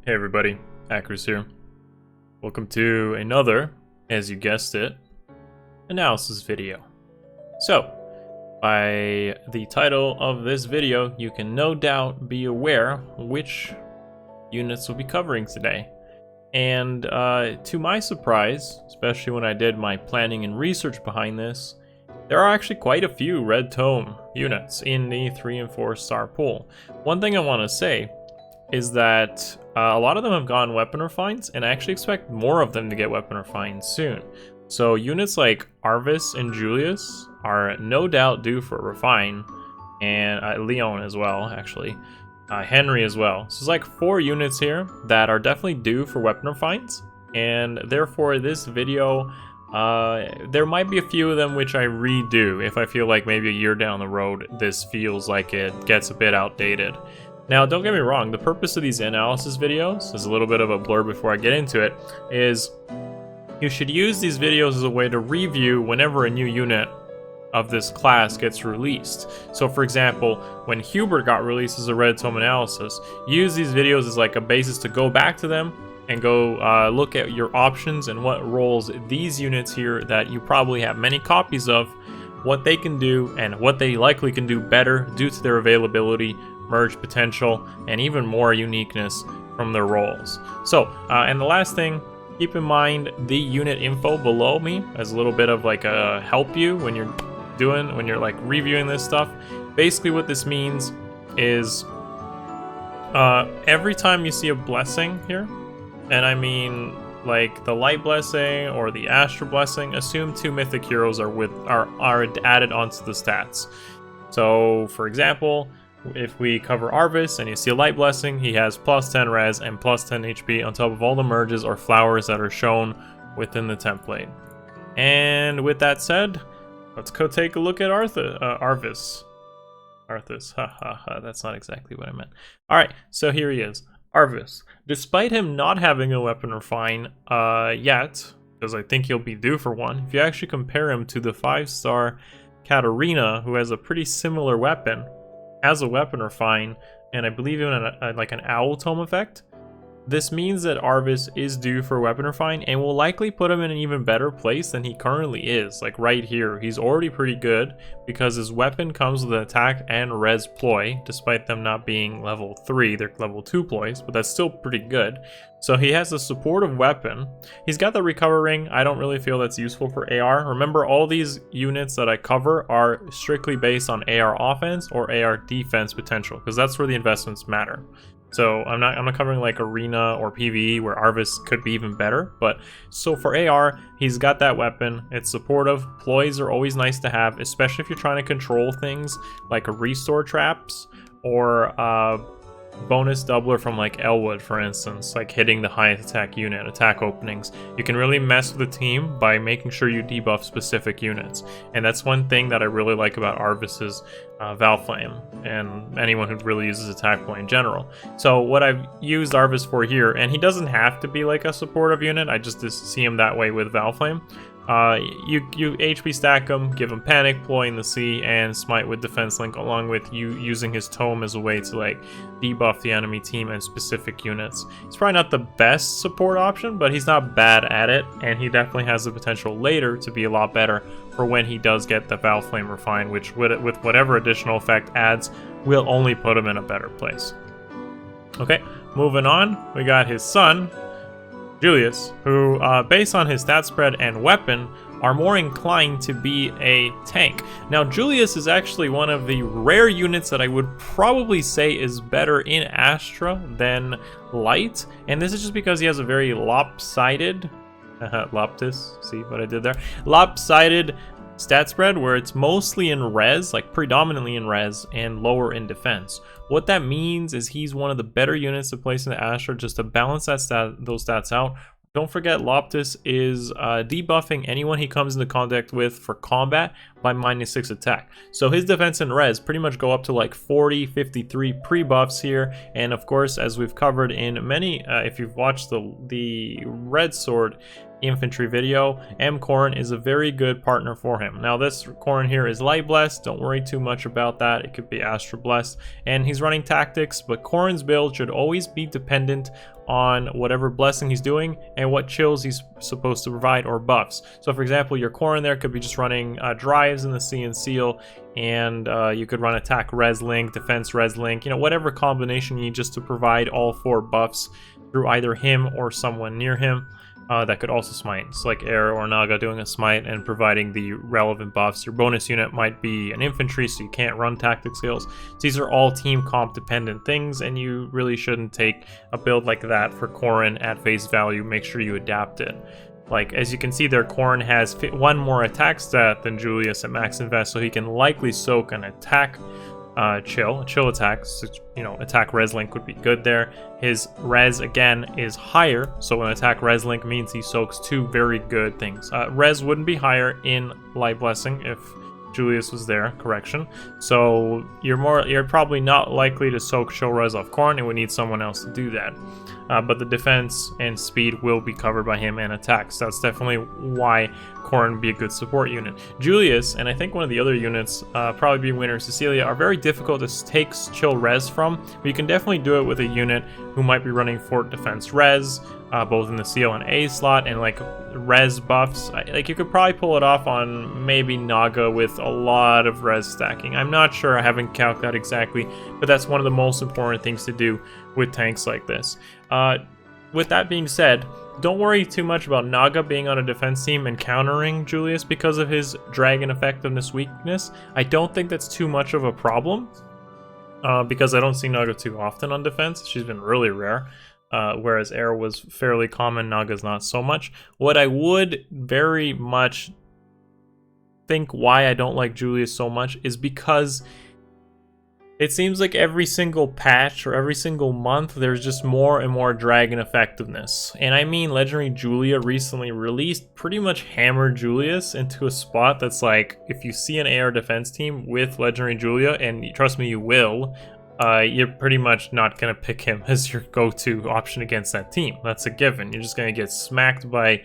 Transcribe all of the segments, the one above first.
Hey everybody, Akariss here. Welcome to another, as you guessed it, analysis video. So, by the title of this video, you can no doubt be aware which units we'll be covering today. And to my surprise, especially when I did my planning and research behind this, there are actually quite a few Red Tome units in the 3 and 4 star pool. One thing I want to say is that a lot of them have gotten weapon refines, and I actually expect more of them to get weapon refined soon. So units like Arvis and Julius are no doubt due for a refine, and Leon as well, actually. Henry as well. So there's like 4 units here that are definitely due for weapon refines, and therefore this video, there might be a few of them which I redo if I feel like maybe a year down the road this feels like it gets a bit outdated. Now, don't get me wrong, the purpose of these analysis videos, is a little bit of a blur before I get into it, is you should use these videos as a way to review whenever a new unit of this class gets released. So for example, when Hubert got released as a Red Tome analysis, use these videos as like a basis to go back to them and go look at your options and what roles these units here that you probably have many copies of, what they can do and what they likely can do better due to their availability, merge potential, and even more uniqueness from their roles. So, and the last thing, keep in mind the unit info below me as a little bit of like a help you when you're like reviewing this stuff. Basically what this means is every time you see a blessing here, and I mean like the light blessing or the astral blessing, assume 2 mythic heroes are added onto the stats. So for example, if we cover Arvis and you see a light blessing, he has plus 10 res and plus 10 HP on top of all the merges or flowers that are shown within the template. And with that said, let's go take a look at Arvis. Arthas, that's not exactly what I meant. Alright, so here he is, Arvis. Despite him not having a weapon refine yet, because I think he'll be due for one, if you actually compare him to the 5-star Katarina, who has a pretty similar weapon, as a weapon refine, and I believe even like an owl tome effect, this means that Arvis is due for a weapon refine and will likely put him in an even better place than he currently is. Like right here, he's already pretty good because his weapon comes with an attack and res ploy, despite them not being level 3, they're level 2 ploys, but that's still pretty good. So he has a supportive weapon. He's got the recover ring. I don't really feel that's useful for AR. Remember, all these units that I cover are strictly based on AR offense or AR defense potential, because that's where the investments matter. So I'm not covering like Arena or PvE where Arvis could be even better, but so for AR, he's got that weapon, it's supportive, ploys are always nice to have, especially if you're trying to control things like restore traps or bonus doubler from like Elwood, for instance, like hitting the highest attack unit, attack openings. You can really mess with the team by making sure you debuff specific units, and that's one thing that I really like about Arvis's Valflame and anyone who really uses attack point in general. So what I've used Arvis for here, and he doesn't have to be like a supportive unit, I just see him that way with Valflame. You HP stack him, give him Panic, Ploy in the Sea, and Smite with Defense Link, along with you using his Tome as a way to like debuff the enemy team and specific units. He's probably not the best support option, but he's not bad at it, and he definitely has the potential later to be a lot better for when he does get the Valflame refine, which with whatever additional effect adds, will only put him in a better place. Okay, moving on, we got his son, Julius, who, based on his stat spread and weapon, are more inclined to be a tank. Now, Julius is actually one of the rare units that I would probably say is better in Astra than Light, and this is just because he has a very lopsided, see what I did there? Lopsided stat spread where it's mostly in res, like predominantly in res, and lower in defense. What that means is he's one of the better units to place in the Astra just to balance those stats out. Don't forget, Loptis is debuffing anyone he comes into contact with for combat by -6 attack. So his defense and res pretty much go up to like 40, 53 pre-buffs here. And of course, as we've covered in many, if you've watched the Red Sword infantry video, M. Corrin is a very good partner for him. Now this Corrin here is light blessed, don't worry too much about that, it could be astral blessed, and he's running tactics, but Corrin's build should always be dependent on whatever blessing he's doing and what chills he's supposed to provide or buffs. So for example, your Corrin there could be just running drives in the Sea and Seal, and you could run attack res link, defense res link, you know, whatever combination you need just to provide all 4 buffs through either him or someone near him. That could also smite. It's like Air or Naga doing a smite and providing the relevant buffs. Your bonus unit might be an infantry, so you can't run tactic skills. So these are all team comp dependent things, and you really shouldn't take a build like that for Corrin at face value. Make sure you adapt it. Like, as you can see there, Corrin has 1 more attack stat than Julius at max invest, so he can likely soak an attack chill attack, so, you know, attack res link would be good there. His res again is higher, so an attack res link means he soaks 2 very good things. Res wouldn't be higher in light blessing if Julius was there, correction. So you're probably not likely to soak chill res off Corrin, and would need someone else to do that. But the defense and speed will be covered by him and attacks. That's definitely why Corrin would be a good support unit. Julius, and I think one of the other units, probably being Winter Cecilia, are very difficult to take chill res from, but you can definitely do it with a unit who might be running fort defense res, both in the CO and A slot, and like res buffs. Like you could probably pull it off on maybe Naga with a lot of res stacking. I'm not sure, I haven't calculated that exactly, but that's one of the most important things to do with tanks like this. With that being said, don't worry too much about Naga being on a defense team and countering Julius because of his dragon effectiveness weakness. I don't think that's too much of a problem, because I don't see Naga too often on defense. She's been really rare, whereas Air was fairly common, Naga's not so much. What I would very much think why I don't like Julius so much is because it seems like every single patch or every single month there's just more and more dragon effectiveness. And I mean, Legendary Julia recently released pretty much hammered Julius into a spot that's like, if you see an AR defense team with Legendary Julia, and trust me, you will, you're pretty much not going to pick him as your go-to option against that team. That's a given. You're just going to get smacked by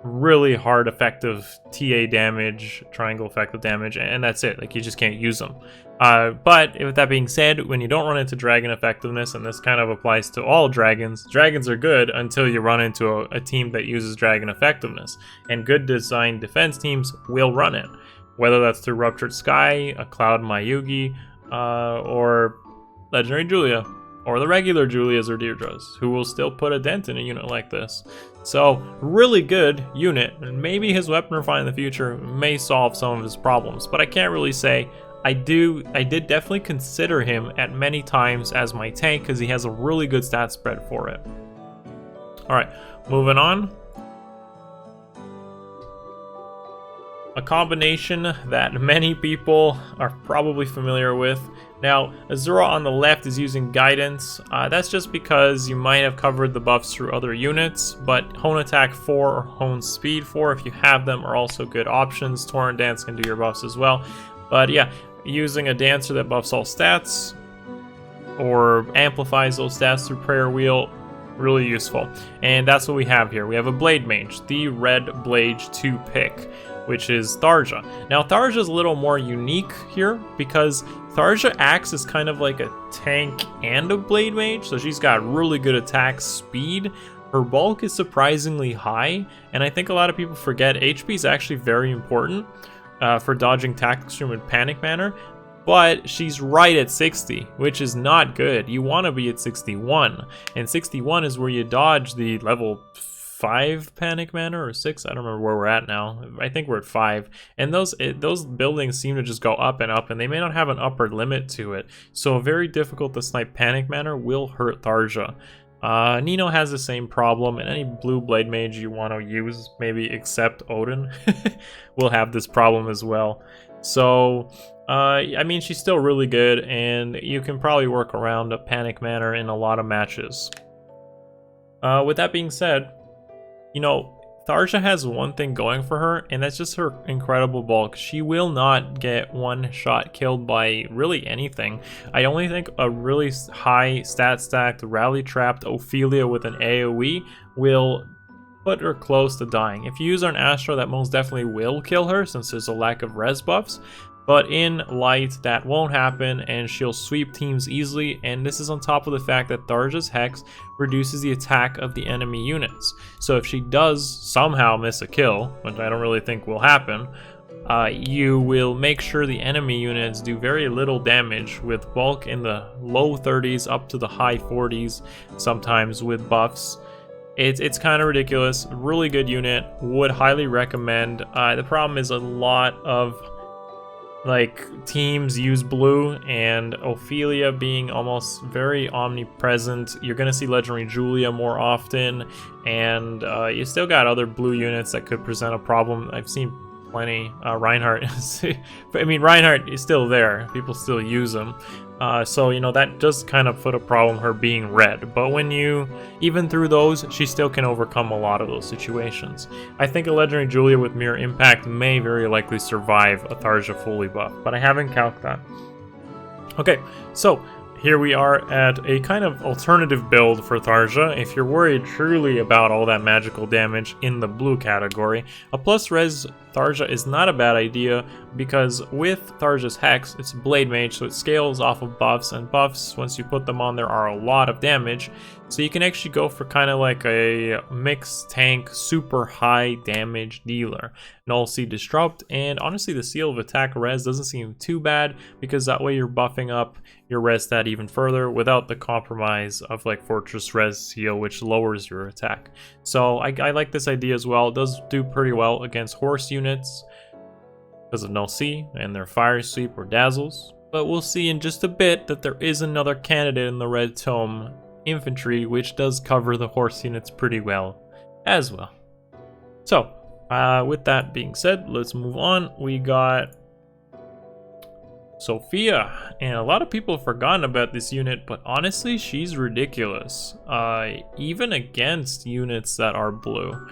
really hard effective TA damage, triangle effective damage, and that's it. Like, you just can't use them. But with that being said, when you don't run into dragon effectiveness, and this kind of applies to all dragons, dragons are good until you run into a team that uses dragon effectiveness, and good designed defense teams will run it, whether that's through Ruptured Sky, a Cloud Mayugi, or Legendary Julia, or the regular Julias or Deirdres, who will still put a dent in a unit like this. So, really good unit, and maybe his weapon refine in the future may solve some of his problems, but I can't really say. I did definitely consider him at many times as my tank because he has a really good stat spread for it. Alright, moving on. A combination that many people are probably familiar with. Now, Azura on the left is using Guidance. That's just because you might have covered the buffs through other units, but Hone Attack 4 or Hone Speed 4, if you have them, are also good options. Torrent Dance can do your buffs as well. But yeah, using a Dancer that buffs all stats, or amplifies those stats through Prayer Wheel, really useful. And that's what we have here. We have a Blade Mage, the Red Blade to pick, which is Tharja. Now Tharja is a little more unique here because Tharja acts as kind of like a tank and a Blade Mage, so she's got really good attack speed. Her bulk is surprisingly high, and I think a lot of people forget HP is actually very important for dodging Tactic Stream and Panic Manner, but she's right at 60, which is not good. You want to be at 61, and 61 is where you dodge the level 5 Panic Manner, or 6, I don't remember where we're at now. I think we're at 5, and those buildings seem to just go up, and they may not have an upper limit to it, so very difficult to snipe Panic Manner will hurt Tharja. Nino has the same problem, and any blue Blade Mage you want to use, maybe except Odin, will have this problem as well. So, I mean, she's still really good, and you can probably work around a Panic Manner in a lot of matches. With that being said, you know, Tharja has one thing going for her, and that's just her incredible bulk. She will not get one shot killed by really anything. I only think a really high stat stacked, rally trapped Ophelia with an AoE will put her close to dying. If you use her in Astra, that most definitely will kill her since there's a lack of res buffs. But in light, that won't happen, and she'll sweep teams easily, and this is on top of the fact that Tharja's Hex reduces the attack of the enemy units. So if she does somehow miss a kill, which I don't really think will happen, you will make sure the enemy units do very little damage with bulk in the low 30s up to the high 40s, sometimes with buffs. It's kind of ridiculous. Really good unit. Would highly recommend. The problem is a lot of teams use blue, and Ophelia being almost very omnipresent, you're gonna see Legendary Julia more often, and you still got other blue units that could present a problem. I've seen plenty. Reinhardt I mean, Reinhardt is still there, people still use him, so you know that does kind of put a problem, her being red, but when you even through those, she still can overcome a lot of those situations. I think a Legendary Julia with Mirror Impact may very likely survive a Tharja fully buff, but I haven't calced that. Okay, so here we are at a kind of alternative build for Tharja. If you're worried truly about all that magical damage in the blue category, a plus res Tharja is not a bad idea, because with Tharja's Hex, it's a Blade Mage, so it scales off of buffs, and buffs, once you put them on, there are a lot of damage. So you can actually go for kind of like a mixed tank, super high damage dealer. Null Seed Disrupt, and honestly the Seal of Attack res doesn't seem too bad, because that way you're buffing up your res stat even further without the compromise of like Fortress Res Seal, which lowers your attack. So I like this idea as well. It does do pretty well against horse units because of Null C and their Fire Sweep or Dazzles. But we'll see in just a bit that there is another candidate in the Red Tome Infantry, which does cover the horse units pretty well as well. So with that being said, let's move on. We got Sophia, and a lot of people have forgotten about this unit, but honestly she's ridiculous, even against units that are blue.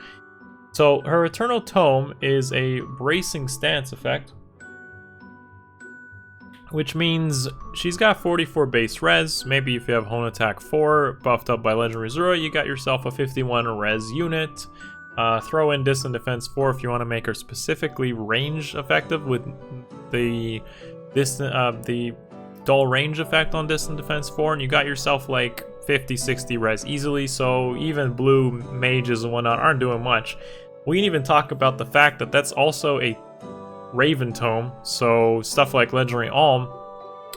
So her Eternal Tome is a bracing stance effect, which means she's got 44 base res. Maybe if you have Hone Attack 4 buffed up by Legendary Zora, you got yourself a 51 res unit. Throw in Distant Defense 4 if you want to make her specifically range effective with the dull range effect on Distant Defense 4, and you got yourself like 50-60 res easily. So even blue mages and whatnot aren't doing much. We can even talk about the fact that that's also a Raven Tome, so stuff like Legendary Alm,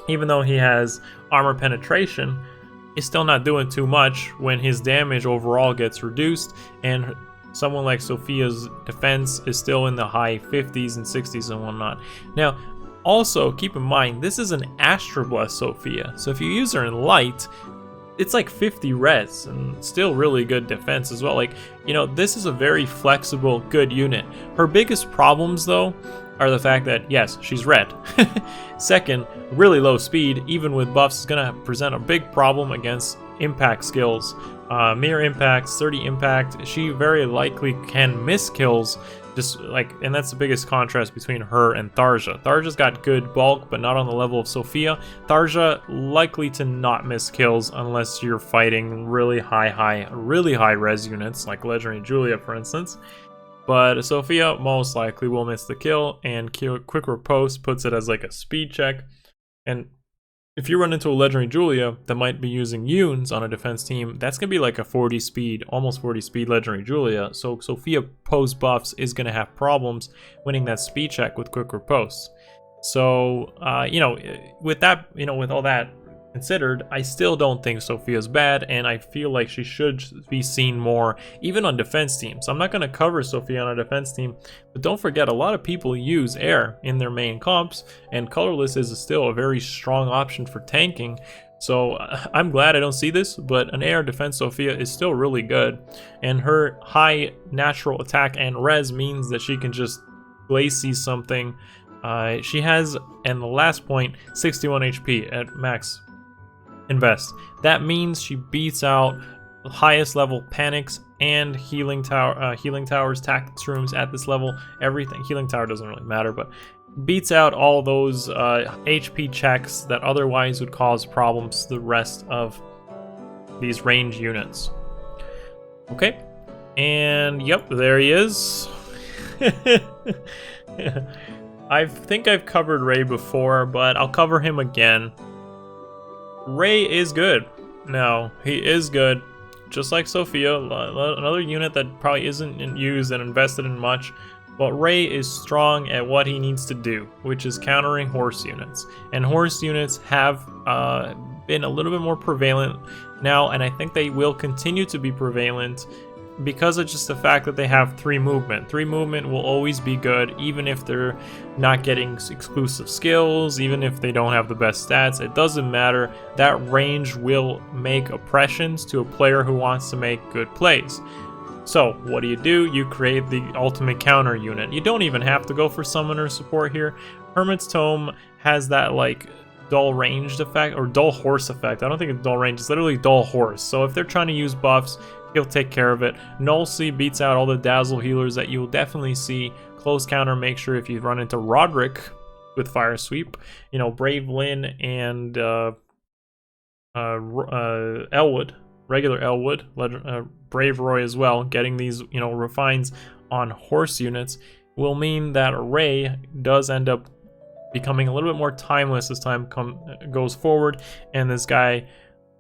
even though he has armor penetration, is still not doing too much when his damage overall gets reduced, and someone like Sophia's defense is still in the high 50s and 60s and whatnot. Now, also keep in mind, this is an Astra Blessed Sophia, so if you use her in light, it's like 50 res and still really good defense as well. Like, you know, this is a very flexible, good unit. Her biggest problems though are the fact that, yes, she's red. Second, really low speed, even with buffs, is gonna present a big problem against impact skills. Mirror impacts, 30 impact, she very likely can miss kills, just like, and that's the biggest contrast between her and Tharja. Tharja's got good bulk, but not on the level of Sophia. Tharja likely to not miss kills unless you're fighting really high res units, like Legendary Julia, for instance. But Sophia most likely will miss the kill, and Quick Riposte puts it as like a speed check. And if you run into a Legendary Julia that might be using Yuns on a defense team, that's going to be like a 40 speed, almost 40 speed Legendary Julia. So Sophia post buffs is going to have problems winning that speed check with Quick Riposte. So, you know, with that, you know, with all that considered, I still don't think Sophia's bad, and I feel like she should be seen more, even on defense teams. I'm not going to cover Sophia on a defense team, but don't forget, a lot of people use air in their main comps, and colorless is still a very strong option for tanking. So I'm glad I don't see this, but an air defense Sophia is still really good, and her high natural attack and res means that she can just glacie something. She has, and the last point, 61 HP at max invest. That means she beats out highest level panics and healing towers, tactics rooms at this level. Everything. Healing tower doesn't really matter, but beats out all those HP checks that otherwise would cause problems to the rest of these range units. Okay, and yep, there he is. I think I've covered Raigh before, but I'll cover him again. Raigh is good. Now, he is good, just like Sophia, another unit that probably isn't used and invested in much, but Raigh is strong at what he needs to do, which is countering horse units. And horse units have been a little bit more prevalent now, and I think they will continue to be prevalent because of just the fact that they have 3 movement. 3 movement will always be good, even if they're not getting exclusive skills, even if they don't have the best stats. It doesn't matter. That range will make oppressions to a player who wants to make good plays. So what do? You create the ultimate counter unit. You don't even have to go for summoner support here. Hermit's Tome has that like dull ranged effect, or dull horse effect. I don't think it's dull range, it's literally dull horse. So if they're trying to use buffs, he'll take care of it. Nullsea beats out all the dazzle healers that you'll definitely see. Close counter, make sure if you run into Roderick with Fire Sweep, you know, Brave Lynn and Elwood, regular Elwood, Brave Roy as well, getting these, you know, refines on horse units will mean that Raigh does end up becoming a little bit more timeless as time goes forward, and this guy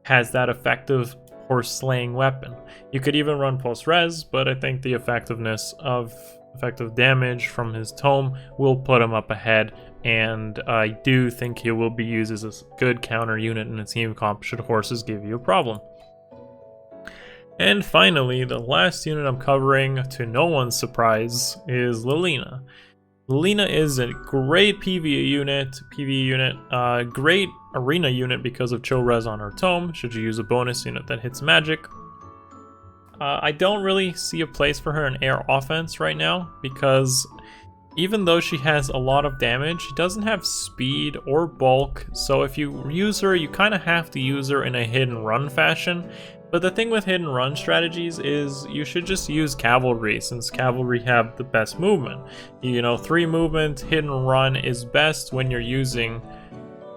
has that effective horse slaying weapon. You could even run post res, but I think the effectiveness of effective damage from his tome will put him up ahead, and I do think he will be used as a good counter unit in a team comp should horses give you a problem. And finally, the last unit I'm covering, to no one's surprise, is Lilina. Lilina is a great PvE unit, great arena unit because of chill res on her tome, should you use a bonus unit that hits magic. I don't really see a place for her in air offense right now, because even though she has a lot of damage, she doesn't have speed or bulk, so if you use her, you kind of have to use her in a hit and run fashion. But the thing with hit and run strategies is you should just use cavalry, since cavalry have the best movement. You know, 3 movement, hit and run is best when you're using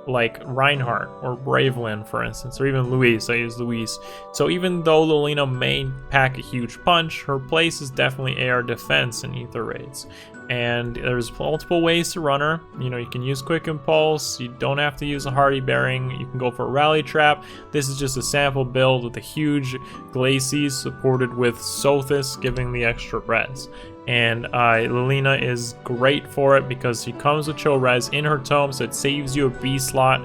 like Reinhardt or Bravelyn, for instance, or even Luis. I use Luis. So even though Lilina may pack a huge punch, her place is definitely AR defense in Ether raids. And there's multiple ways to run her. You know, you can use Quick Impulse, you don't have to use a Hardy Bearing, you can go for a Rally Trap. This is just a sample build with a huge Glacies supported with Sothis giving the extra res. And Lilina is great for it because she comes with chill res in her tome, so it saves you a B slot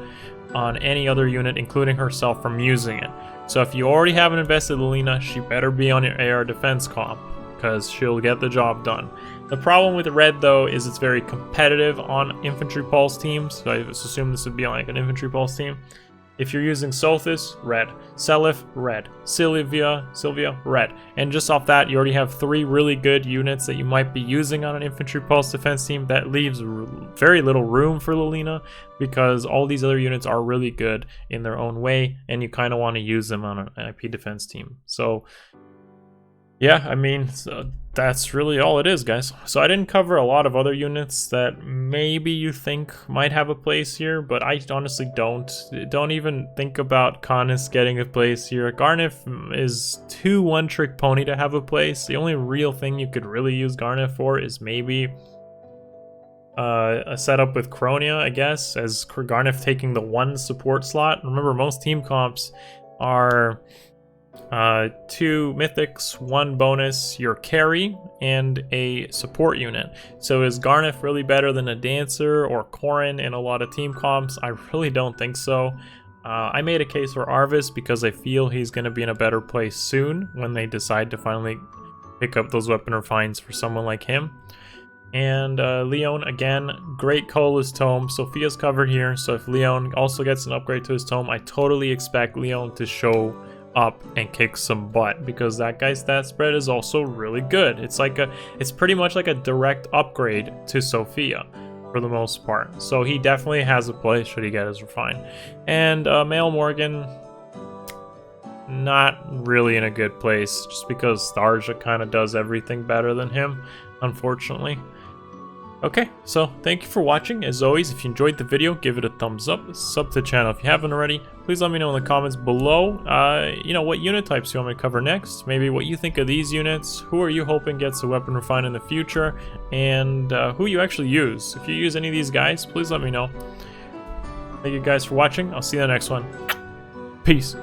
on any other unit, including herself, from using it. So if you already have an invested Lilina, she better be on your AR defense comp, because she'll get the job done. The problem with red, though, is it's very competitive on infantry pulse teams, so I assume this would be on like an infantry pulse team. If you're using Sothis, red. Seliph, red. Sylvia, red. And just off that, you already have 3 really good units that you might be using on an infantry pulse defense team. That leaves very little room for Lilina, because all these other units are really good in their own way, and you kind of want to use them on an IP defense team. So yeah, I mean, that's really all it is, guys. So I didn't cover a lot of other units that maybe you think might have a place here, but I honestly don't. Don't even think about Akariss getting a place here. Garnif is too one-trick pony to have a place. The only real thing you could really use Garnif for is maybe a setup with Chronia, I guess, as Garnif taking the 1 support slot. Remember, most team comps are 2 mythics, 1 bonus, your carry, and a support unit. So is Garnif really better than a dancer or Corrin in a lot of team comps? I really don't think so. I made a case for Arvis because I feel he's going to be in a better place soon when they decide to finally pick up those weapon refines for someone like him. And Leon, again, great Colas tome. Sophia's covered here, so if Leon also gets an upgrade to his tome, I totally expect Leon to show up and kick some butt, because that guy's stat spread is also really good. It's pretty much like a direct upgrade to Sophia for the most part. So he definitely has a place should he get his refine. And Mail Morgan, not really in a good place, just because Tharja kind of does everything better than him, unfortunately. Okay, so thank you for watching. As always, if you enjoyed the video, give it a thumbs up, sub to the channel if you haven't already. Please let me know in the comments below, you know, what unit types you want me to cover next, maybe what you think of these units, who are you hoping gets a weapon refined in the future, and who you actually use. If you use any of these guys, please let me know. Thank you guys for watching. I'll see you in the next one. Peace.